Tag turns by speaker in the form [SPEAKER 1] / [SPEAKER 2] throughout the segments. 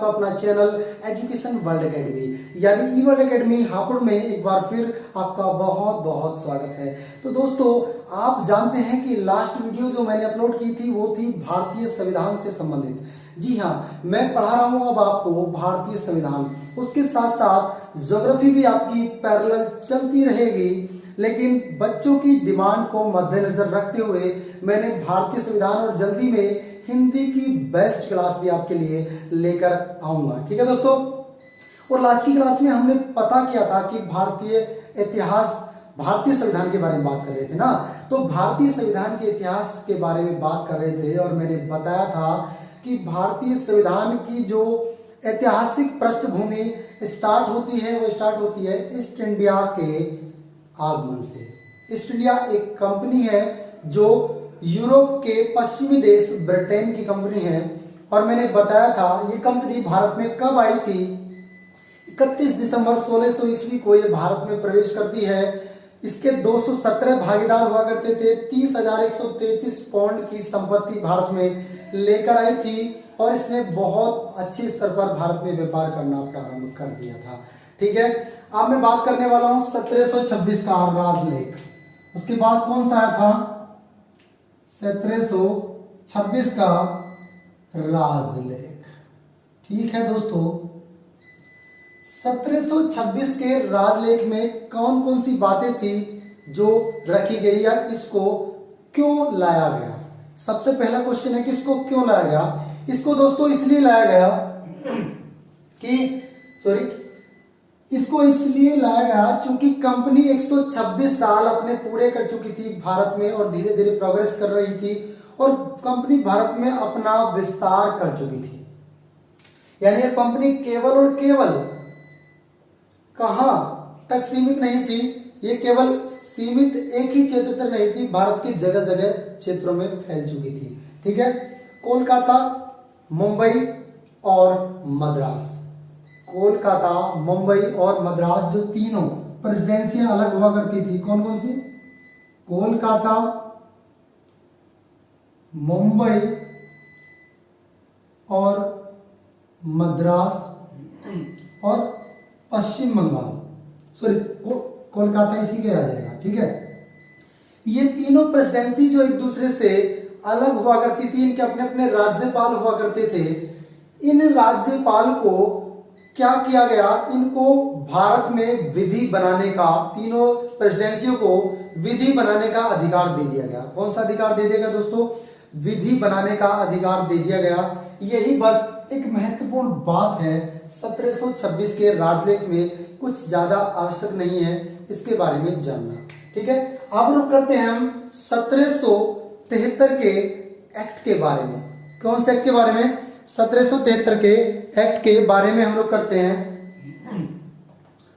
[SPEAKER 1] आपका अपना channel education world academy यानी ई वर्ल्ड एकेडमी हापुड़ में एक बार फिर आपका बहुत बहुत स्वागत है। तो दोस्तों, आप जानते हैं कि लास्ट वीडियो जो मैंने अपलोड की थी वो थी भारतीय संविधान से संबंधित। जी हाँ, मैं पढ़ा रहा हूं अब आपको भारतीय संविधान, उसके साथ साथ ज्योग्राफी भी आपकी पैरेलल चलती रहेगी। लेकिन बच्चों की डिमांड को मद्देनजर रखते हुए मैंने भारतीय संविधान और जल्दी में हिंदी की बेस्ट क्लास भी आपके लिए लेकर आऊंगा। ठीक है दोस्तों, और लास्ट की क्लास में हमने पता किया था कि भारतीय इतिहास, भारतीय संविधान के बारे में बात कर रहे थे ना। तो भारतीय संविधान के इतिहास के बारे में बात कर रहे थे और मैंने बताया था कि भारतीय संविधान की जो ऐतिहासिक पृष्ठभूमि स्टार्ट होती है वो स्टार्ट होती है ईस्ट इंडिया के आगमन से। ईस्ट इंडिया एक कंपनी है जो यूरोप के पश्चिमी देश ब्रिटेन की कंपनी है। और मैंने बताया था ये कंपनी भारत में कब आई थी। 31 दिसंबर 1600 ईस्वी को ये भारत में प्रवेश करती है। इसके 217 भागीदार हुआ करते थे। 30,133 पाउंड की संपत्ति भारत में लेकर आई थी और इसने बहुत अच्छे स्तर पर भारत में व्यापार करना प्रारंभ कर दिया था। ठीक है, अब मैं बात करने वाला हूं 1726 का राजलेख। उसके बाद कौन सा आया था? 1726 का राजलेख। ठीक है दोस्तों, 1726 के राजलेख में कौन कौन सी बातें थी जो रखी गई या इसको क्यों लाया गया? सबसे पहला क्वेश्चन है कि इसको क्यों लाया गया। इसको दोस्तों इसलिए लाया गया इसको इसलिए लाया गया क्योंकि कंपनी 126 साल अपने पूरे कर चुकी थी भारत में और धीरे धीरे प्रोग्रेस कर रही थी और कंपनी भारत में अपना विस्तार कर चुकी थी। यानी ये कंपनी केवल और केवल कहां तक सीमित नहीं थी, ये केवल सीमित एक ही क्षेत्र तक नहीं थी, भारत की जगह जगह क्षेत्रों में फैल चुकी थी। ठीक है, कोलकाता, मुंबई और मद्रास। कोलकाता, मुंबई और मद्रास जो तीनों प्रेसिडेंसियां अलग हुआ करती थी। कौन कौन सी? कोलकाता, मुंबई और मद्रास और पश्चिम बंगाल। कोलकाता इसी के आ जाएगा। ठीक है, ये तीनों प्रेसिडेंसी जो एक दूसरे से अलग हुआ करती थी, इनके अपने अपने राज्यपाल हुआ करते थे। इन राज्यपाल को क्या किया गया, इनको भारत में विधि बनाने का, तीनों प्रेसिडेंसियों को विधि बनाने का अधिकार दे दिया गया। कौन सा अधिकार दे दिया गया दोस्तों? विधि बनाने का अधिकार दे दिया गया। यही बस एक महत्वपूर्ण बात है 1726 के राजलेख में, कुछ ज्यादा आवश्यक नहीं है इसके बारे में जानना। ठीक है, अब रुक करते हैं हम 1773 के एक्ट के बारे में। कौन से एक्ट के बारे में? 1773 के एक्ट के बारे में हम लोग करते हैं।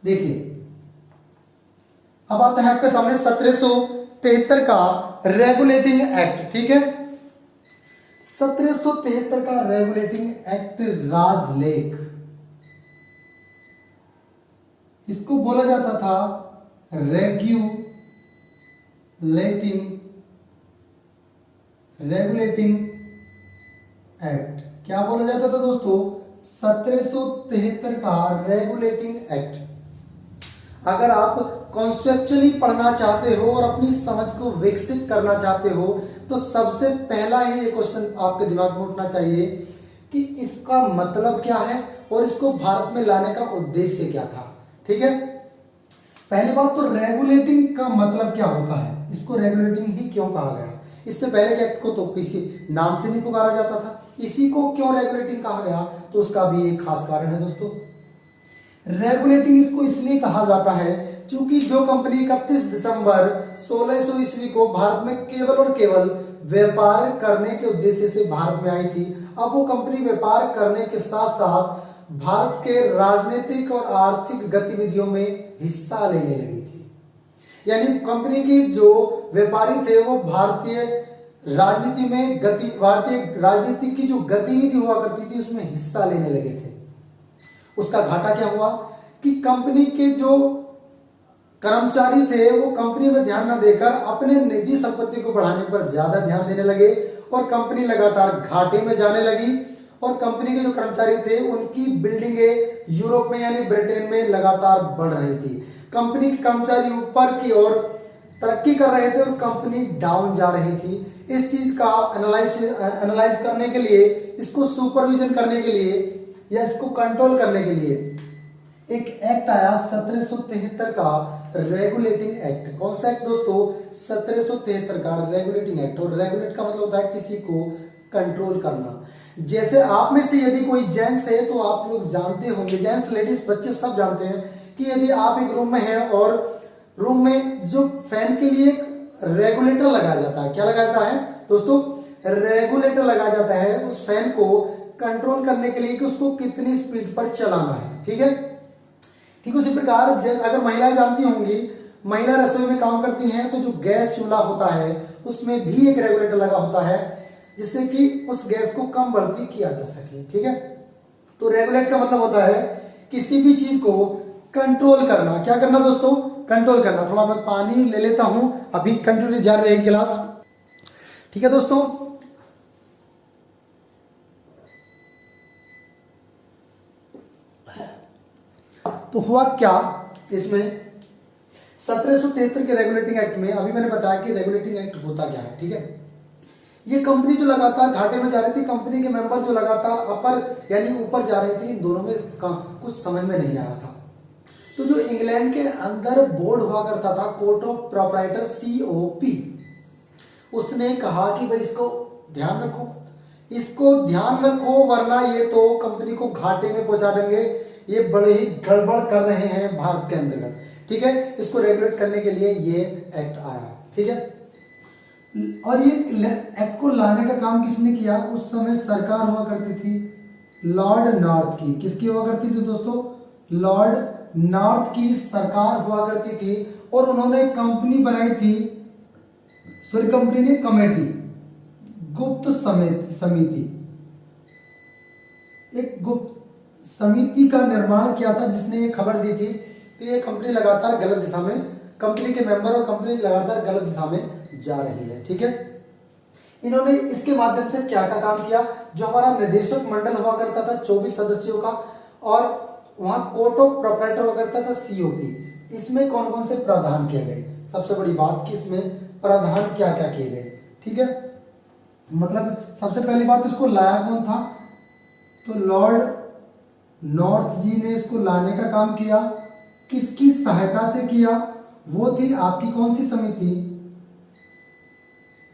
[SPEAKER 1] देखिए, अब आता है आपके सामने 1773 का रेगुलेटिंग एक्ट। ठीक है, 1773 का रेगुलेटिंग एक्ट राजलेख, इसको बोला जाता था रेगुलेटिंग एक्ट। क्या बोला जाता था दोस्तों? 1773 का रेगुलेटिंग एक्ट। अगर आप कॉन्सेप्चुअली पढ़ना चाहते हो और अपनी समझ को विकसित करना चाहते हो तो सबसे पहला ही ये क्वेश्चन आपके दिमाग में उठना चाहिए कि इसका मतलब क्या है और इसको भारत में लाने का उद्देश्य क्या था। ठीक है, पहली बात तो रेगुलेटिंग का मतलब क्या होता है, इसको रेगुलेटिंग ही क्यों कहा गया? इससे पहले के एक्ट को तो किसी नाम से नहीं पुकारा जाता था, इसी को क्यों रेगुलेटिंग कहा गया? तो उसका भी एक खास कारण है दोस्तों। रेगुलेटिंग इसको इसलिए कहा जाता है क्योंकि जो कंपनी 31 दिसंबर 1600 ईस्वी को भारत में केवल और केवल व्यापार करने के उद्देश्य से भारत में आई थी, अब वो कंपनी व्यापार करने के साथ साथ भारत के राजनीतिक और आर्थिक गतिविधियों में हिस्सा लेने लगी थी। यानी कंपनी के जो व्यापारी थे वो भारतीय राजनीति में भारतीय राजनीति की जो गतिविधि हुआ करती थी उसमें हिस्सा लेने लगे थे। उसका घाटा क्या हुआ कि कंपनी के जो कर्मचारी थे वो कंपनी में ध्यान न देकर अपने निजी संपत्ति को बढ़ाने पर ज्यादा ध्यान देने लगे और कंपनी लगातार घाटे में जाने लगी और कंपनी के जो कर्मचारी थे उनकी बिल्डिंगें यूरोप में यानी ब्रिटेन में लगातार बढ़ रही थी। कंपनी के कर्मचारी ऊपर की ओर तरक्की कर रहे थे और कंपनी डाउन जा रही थी। इस चीज का एनालाइज करने के लिए, इसको सुपरविजन करने के लिए या इसको कंट्रोल करने के लिए एक एक्ट आया 1773 का रेगुलेटिंग एक्ट। कौन सा एक्ट दोस्तों? 1773 का रेगुलेटिंग एक्ट। और रेगुलेट का मतलब होता है किसी को कंट्रोल करना। जैसे आप में से यदि कोई जेंट्स है तो आप लोग जानते होंगे, जेंट्स लेडीज बच्चे सब जानते हैं कि यदि आप एक रूम में हैं और रूम में जो फैन के लिए रेगुलेटर लगाया जाता है, क्या लगाया जाता है दोस्तों? रेगुलेटर लगाया जाता है उस फैन को कंट्रोल करने के लिए कि उसको कितनी स्पीड पर चलाना है। ठीक है, ठीक उसी प्रकार अगर महिलाएं जानती होंगी, महिला रसोई में काम करती हैं तो जो गैस चूल्हा होता है उसमें भी एक रेगुलेटर लगा होता है जिससे कि उस गैस को कम बढ़ती किया जा सके। ठीक है, तो रेगुलेट का मतलब होता है किसी भी चीज को कंट्रोल करना। क्या करना दोस्तों? कंट्रोल करना। थोड़ा मैं पानी ले लेता हूं, अभी कंटिन्यू जारी रहेगी क्लास। ठीक है दोस्तों, तो हुआ क्या इसमें 1773 के रेगुलेटिंग एक्ट में, अभी मैंने बताया कि रेगुलेटिंग एक्ट होता क्या है। ठीक है, ये कंपनी जो लगातार घाटे में जा रही थी, कंपनी के मेंबर जो लगातार अपर यानी ऊपर जा रहे थे, इन दोनों में कुछ समझ में नहीं आ रहा था। तो जो इंग्लैंड के अंदर बोर्ड हुआ करता था, कोर्ट ऑफ प्रोप्राइटर COP, उसने कहा कि भाई इसको ध्यान रखो, इसको ध्यान रखो वरना ये तो कंपनी को घाटे में पहुंचा देंगे, ये बड़े ही गड़बड़ कर रहे हैं भारत के अंतर्गत। ठीक है, इसको रेगुलेट करने के लिए ये एक्ट आया। ठीक है, और ये एक्ट को लाने का काम किसने किया? उस समय सरकार हुआ करती थी लॉर्ड नॉर्थ की। किसकी हुआ करती थी दोस्तों? लॉर्ड नॉर्थ की सरकार हुआ करती थी और उन्होंने कंपनी बनाई थी, सॉरी कंपनी ने कमेटी, गुप्त समिति, एक गुप्त समिति का निर्माण किया था जिसने ये खबर दी थी कि ये कंपनी लगातार गलत दिशा में, कंपनी के मेंबर और कंपनी लगातार गलत दिशा में जा रही है। ठीक है, इन्होंने इसके माध्यम से क्या क्या काम किया? जो हमारा निदेशक मंडल हुआ करता था 24 सदस्यों का, और वहां कोर्ट ऑफ प्रोप्राइटर हुआ करता था COP, इसमें कौन कौन से प्रावधान किए गए? सबसे बड़ी बात कि इसमें प्रावधान क्या क्या किए गए। ठीक है, मतलब सबसे पहली बात, इसको लाया कौन था? तो लॉर्ड नॉर्थ जी ने इसको लाने का काम किया। किसकी सहायता से किया? वो थी आपकी कौन सी समिति?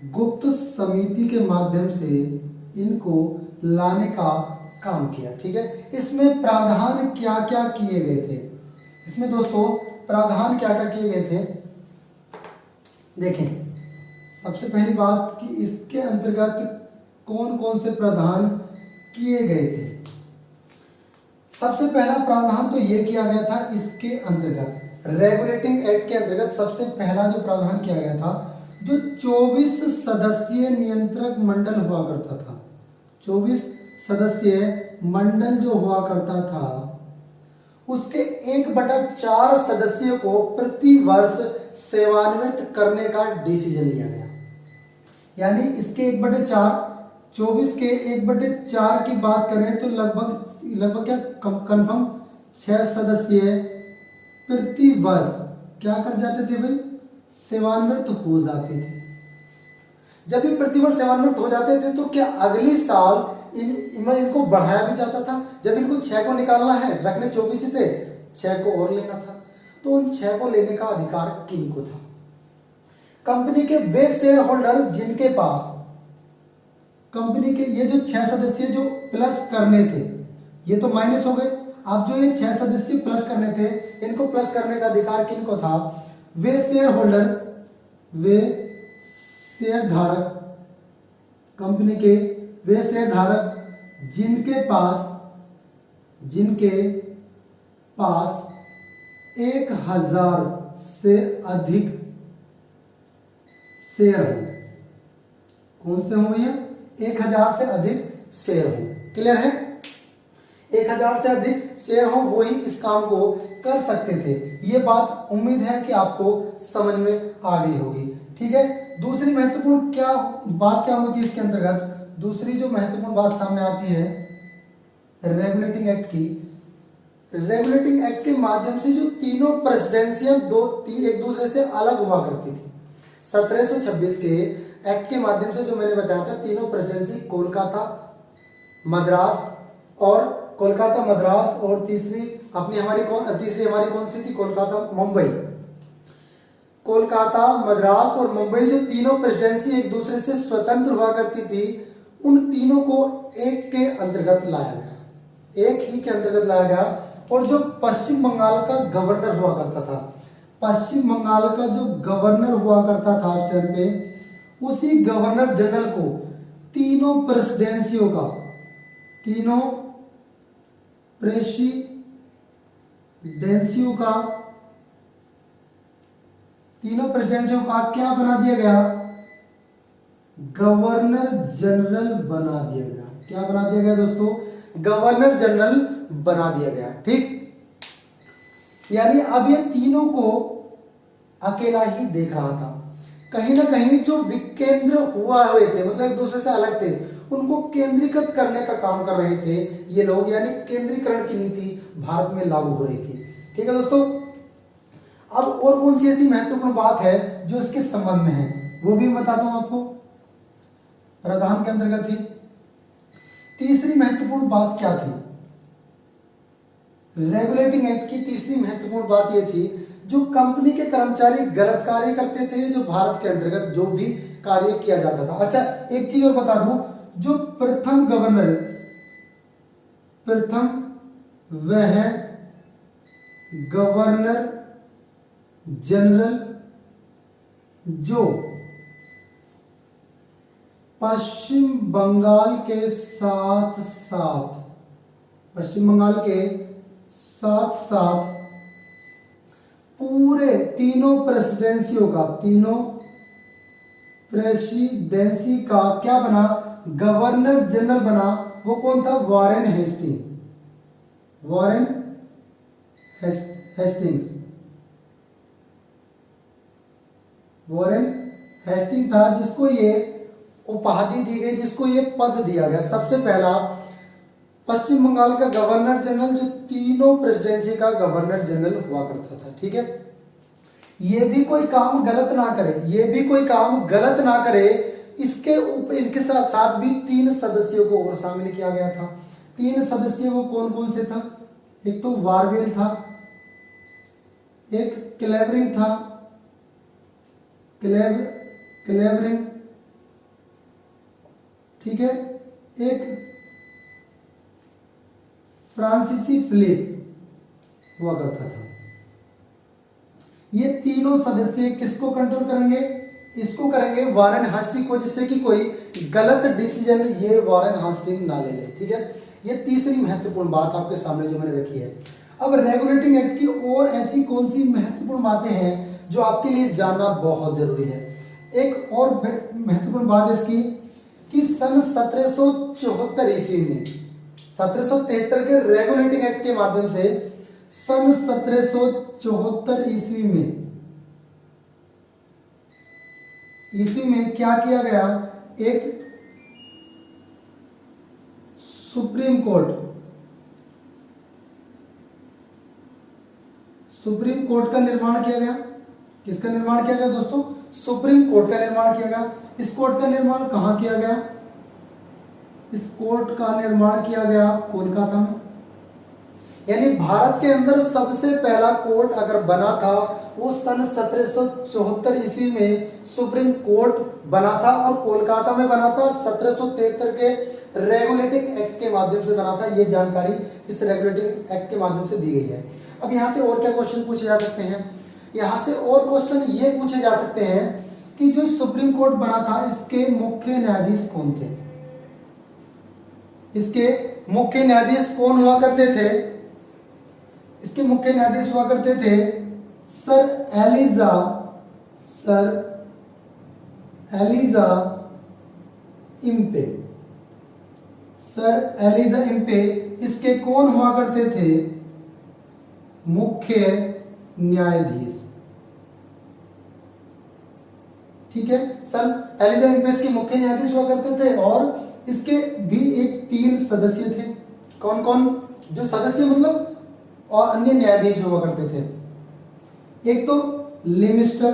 [SPEAKER 1] गुप्त समिति के माध्यम से इनको लाने का काम किया। ठीक है, इसमें प्रावधान क्या क्या किए गए थे? इसमें दोस्तों प्रावधान क्या क्या किए गए थे देखें। सबसे पहली बात कि इसके अंतर्गत कौन कौन से प्रावधान किए गए थे। सबसे पहला प्रावधान तो यह किया गया था इसके अंतर्गत, रेगुलेटिंग एक्ट के अंतर्गत सबसे पहला जो प्रावधान किया गया था, जो 24 सदस्यीय नियंत्रक मंडल हुआ करता था, 24 सदस्यीय मंडल जो हुआ करता था, उसके 1/4 सदस्यों को प्रति वर्ष सेवानिवृत्त करने का डिसीजन लिया गया। यानी इसके 1/4, 24 के 1/4 की बात करें तो लगभग क्या कंफर्म 6 सदस्य प्रति वर्ष क्या कर जाते थे भाई? सेवानिवृत्त हो जाते थे। जब ये प्रतिवर्ष सेवानिवृत्त हो जाते थे तो क्या अगले साल इनको बढ़ाया भी जाता था? जब इनको 6 को निकालना है, रखने 24 थे, 6 को और लेना था, तो उन 6 को लेने का अधिकार किनको था? कंपनी के वे शेयर होल्डर जिनके पास कंपनी के ये जो 6 सदस्य जो प्लस करने थे, ये तो माइनस हो गए। अब जो ये 6 सदस्य प्लस करने थे, इनको प्लस करने का अधिकार किनको था? वे शेयर होल्डर, वे शेयर धारक, कंपनी के वे शेयर धारक जिनके पास 1000 से अधिक शेयर हो। कौन से होंगे ये? 1000 से अधिक शेयर हो। क्लियर है? 1000 से अधिक शेयर हो, वही इस काम को कर सकते थे। ये बात उम्मीद है कि आपको समझ में आ गई होगी। ठीक है, दूसरी महत्वपूर्ण बात क्या होती है इसके अंतर्गत? दूसरी जो महत्वपूर्ण बात सामने आती है रेगुलेटिंग एक्ट की, रेगुलेटिंग एक्ट के माध्यम से जो तीनों प्रेसिडेंसियां एक दूसरे से अलग हुआ करती थी। 1726 के एक्ट के माध्यम से जो मैंने बताया था, तीनों प्रेसिडेंसी कोलकाता मद्रास और तीसरी हमारी कौन सी थी, कोलकाता मुंबई। कोलकाता मद्रास और मुंबई जो तीनों प्रेसिडेंसी एक दूसरे से स्वतंत्र हुआ करती थी, उन तीनों को एक के अंतर्गत लाया गया, एक ही के अंतर्गत लाया गया। और जो पश्चिम बंगाल का गवर्नर हुआ करता था, पश्चिम बंगाल का जो गवर्नर हुआ करता था उस टाइम पे, उसी गवर्नर जनरल को तीनों प्रेसिडेंसियों का क्या बना दिया गया, गवर्नर जनरल बना दिया गया। क्या बना दिया गया दोस्तों, गवर्नर जनरल बना दिया गया। ठीक, यानी अब ये तीनों को अकेला ही देख रहा था। कहीं ना कहीं जो विकेंद्र हुए थे, मतलब एक दूसरे से अलग थे, उनको केंद्रीकृत करने का काम कर रहे थे ये लोग, यानी केंद्रीकरण की नीति भारत में लागू हो रही थी। ठीक है दोस्तों, अब और कौन सी ऐसी महत्वपूर्ण बात है जो इसके संबंध में है, वो भी बताता हूं आपको। प्रावधान के अंतर्गत थी। तीसरी महत्वपूर्ण बात क्या थी, रेगुलेटिंग एक्ट की तीसरी महत्वपूर्ण बात यह थी, जो कंपनी के कर्मचारी गलत कार्य करते थे, जो भारत के अंतर्गत जो भी कार्य किया जाता था। अच्छा, एक चीज और बता दूं, जो प्रथम वह गवर्नर जनरल जो पश्चिम बंगाल के साथ साथ पूरे तीनों प्रेसिडेंसी का क्या बना, गवर्नर जनरल बना। वो कौन था, वॉरेन हेस्टिंग था, जिसको ये उपाधि दी गई, जिसको ये पद दिया गया। सबसे पहला पश्चिम बंगाल का गवर्नर जनरल, जो तीनों प्रेसिडेंसी का गवर्नर जनरल हुआ करता था। ठीक है, ये भी कोई काम गलत ना करे, इनके साथ भी 3 सदस्यों को और शामिल किया गया था। 3 सदस्य वो कौन कौन से था, एक तो वारवेल था, एक क्लेवरिंग था, क्लेवरिंग, ठीक है, एक फ्रांसीसी फिलिप हुआ करता था। ये तीनों सदस्य किसको कंट्रोल करेंगे, इसको करेंगे वॉरेन हास्टिंग को, जिससे कि कोई गलत डिसीजन ये वॉरेन हास्टिंग ना ले ले। ठीक है, ये तीसरी महत्वपूर्ण बात आपके सामने जो मैंने रखी है। अब रेगुलेटिंग एक्ट की और ऐसी कौन सी महत्वपूर्ण बातें हैं जो आपके लिए जानना बहुत जरूरी है। एक और महत्वपूर्ण बात है इसकी कि सन 1774 ईस्वी में, 1773 के रेगुलेटिंग एक्ट के माध्यम से सन 1774 ईस्वी में क्या किया गया, एक सुप्रीम कोर्ट का निर्माण किया गया। किसका निर्माण किया गया दोस्तों, सुप्रीम कोर्ट का निर्माण किया गया। इस कोर्ट का निर्माण कहां किया गया, इस कोर्ट का निर्माण किया गया कोलकाता में। यानी भारत के अंदर सबसे पहला कोर्ट अगर बना था वो सन 1774 ईस्वी में सुप्रीम कोर्ट बना था, और कोलकाता में बना था। 1773 के रेगुलेटिंग एक्ट के माध्यम से बना था। ये जानकारी इस रेगुलेटिंग एक्ट के माध्यम से दी गई है। अब यहां से और क्या क्वेश्चन पूछे जा सकते हैं, यहां से और क्वेश्चन ये पूछे जा सकते हैं कि जो सुप्रीम कोर्ट बना था, इसके मुख्य न्यायाधीश कौन थे, इसके मुख्य न्यायाधीश कौन हुआ करते थे, इसके मुख्य न्यायाधीश हुआ करते थे sir Elijah Impey. Sir Elijah Impey इसके कौन हुआ करते थे, मुख्य न्यायाधीश। ठीक है, सर एलिजा इम्पे इसके मुख्य न्यायाधीश हुआ करते थे, और इसके भी एक 3 सदस्य थे। कौन कौन जो सदस्य मतलब और अन्य न्यायाधीश जो हुआ करते थे, एक तो लिमिस्टर,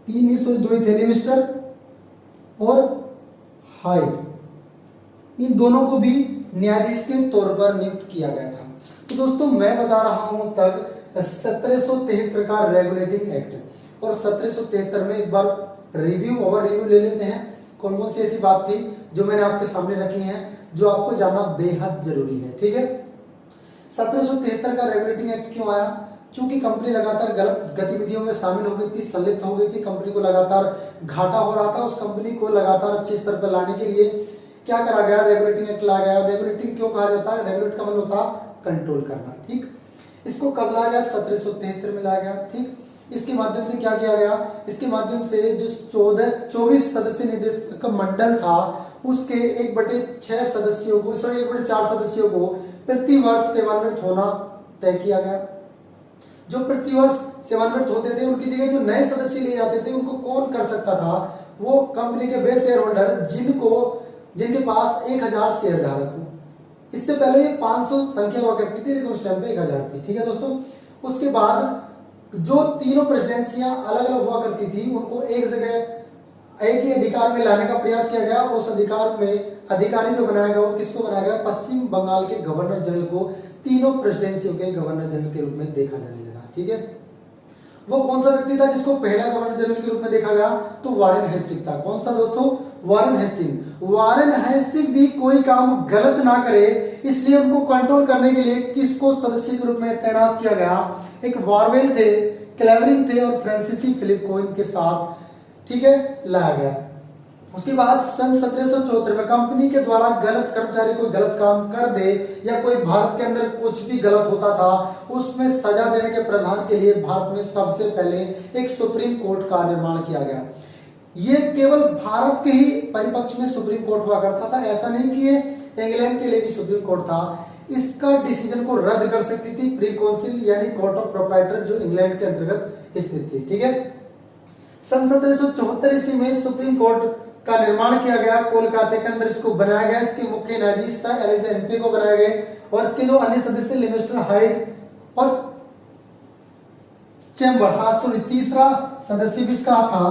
[SPEAKER 1] दो ही थे, लिमिस्टर और हाइड, इन दोनों को भी न्यायाधीश के तौर पर नियुक्त किया गया था। तो दोस्तों मैं बता रहा हूं तब 1773 का रेगुलेटिंग एक्ट, और 1773 में एक बार ओवर रिव्यू ले लेते हैं कौन कौन सी ऐसी बात थी जो मैंने आपके सामने रखी हैं जो आपको जानना बेहद जरूरी है। ठीक है, 1773 का रेगुलेटिंग एक्ट क्यों आया? चूंकि कंपनी लगातार गलत गतिविधियों में शामिल हो गई थी, संलिप्त हो गई थी, कंपनी को लगातार घाटा हो रहा था। उस कंपनी को लगातार अच्छे स्तर पर लाने के लिए क्या करा गया? रेगुलेटिंग एक्ट लाया गया। रेगुलेटिंग क्यों कहा जाता है? रेगुलेट का मतलब होता कंट्रोल करना। ठीक, इसको कब लाया गया? 1773 में लाया गया। ठीक, इसके माध्यम से क्या किया गया? इसके माध्यम से जो 24 सदस्य निदेशक मंडल था उसके 1/6 सदस्यों को, 1/4 सदस्यों को प्रतिवर्ष सेवानिवृत्त होना तय किया गया। जो प्रतिवर्ष सेवानिवृत्त होते थे उनकी जगह जो नए सदस्य लिए जाते थे उनको कौन कर सकता था? वो कंपनी के वे शेयर होल्डर जिनके पास 1000 शेयर धारक हो। इससे पहले ये 500 संख्या हुआ करती थी, लेकिन उस टाइम पे 1000 थी। ठीक है दोस्तों, उसके बाद जो तीनों प्रेसिडेंसियां अलग अलग हुआ करती थी उनको एक जगह एक ही अधिकार में लाने का प्रयास किया गया। उस अधिकार में अधिकारी जो बनाया गया वो किसको बनाया गया? पश्चिम बंगाल के गवर्नर जनरल को तीनों प्रेसिडेंसियों के गवर्नर जनरल के रूप में देखा जाने लगा। ठीक है, वो कौन सा व्यक्ति था जिसको पहला गवर्नर जनरल के रूप में देखा गया? तो वारेन हेस्टिंग था। कौन सा दोस्तों? Warren Hasting. वारेन हेस्टिंग भी कोई काम गलत ना करे इसलिए उनको कंट्रोल करने के लिए किसको सदस्य के रूप में तैनात किया गया? एक वारवेल थे, क्लेवरिंग थे और फ्रांसीसी फिलिप को इनके साथ, ठीक है, लाया गया। उसके बाद सन 1774 में कंपनी के द्वारा गलत कर्मचारी कोई गलत काम कर दे या कोई भारत के अंदर कुछ भी गलत होता था उसमें सजा देने के प्रावधान के लिए भारत में सबसे पहले एक सुप्रीम कोर्ट का निर्माण किया गया। ये केवल भारत के ही परिपक्ष में सुप्रीम कोर्ट हुआ करता था, ऐसा नहीं कि ये इंग्लैंड के लिए भी सुप्रीम कोर्ट था। इसका डिसीजन को रद्द कर सकती थी प्री काउंसिल यानी कोर्ट ऑफ प्रोप्राइटर जो इंग्लैंड के अंतर्गत स्थित थी। ठीक है, सन 1774 ईस्वी में सुप्रीम कोर्ट का निर्माण किया गया, कोलकाता के अंदर इसको बनाया गया। इसके मुख्य न्यायाधीश सर एलिजा एमपी को बनाए गए और इसके जो अन्य सदस्य लिमिस्टर, हाइड और चेम्बर्स। तीसरा सदस्य भी इसका था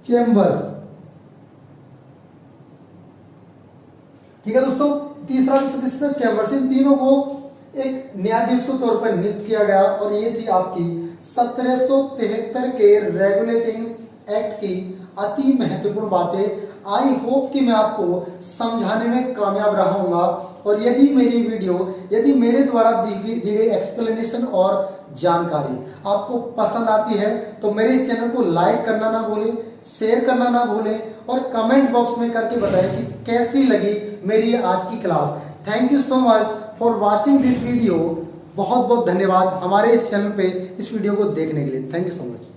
[SPEAKER 1] चेम्बर्स। ठीक है दोस्तों, तीसरा सदस्य चेम्बर्स। इन तीनों को एक न्यायाधीश के तौर पर नियुक्त किया गया और ये थी आपकी 1773 के रेगुलेटिंग एक्ट की अति महत्वपूर्ण बातें। आई होप कि मैं आपको समझाने में कामयाब रहूंगा और यदि मेरे द्वारा दी गई एक्सप्लेनेशन और जानकारी आपको पसंद आती है तो मेरे इस चैनल को लाइक करना ना भूलें, शेयर करना ना भूलें और कमेंट बॉक्स में करके बताएं कि कैसी लगी मेरी आज की class. Thank you so much for watching this video. बहुत बहुत धन्यवाद हमारे इस चैनल पे इस वीडियो को देखने के लिए। Thank you so much.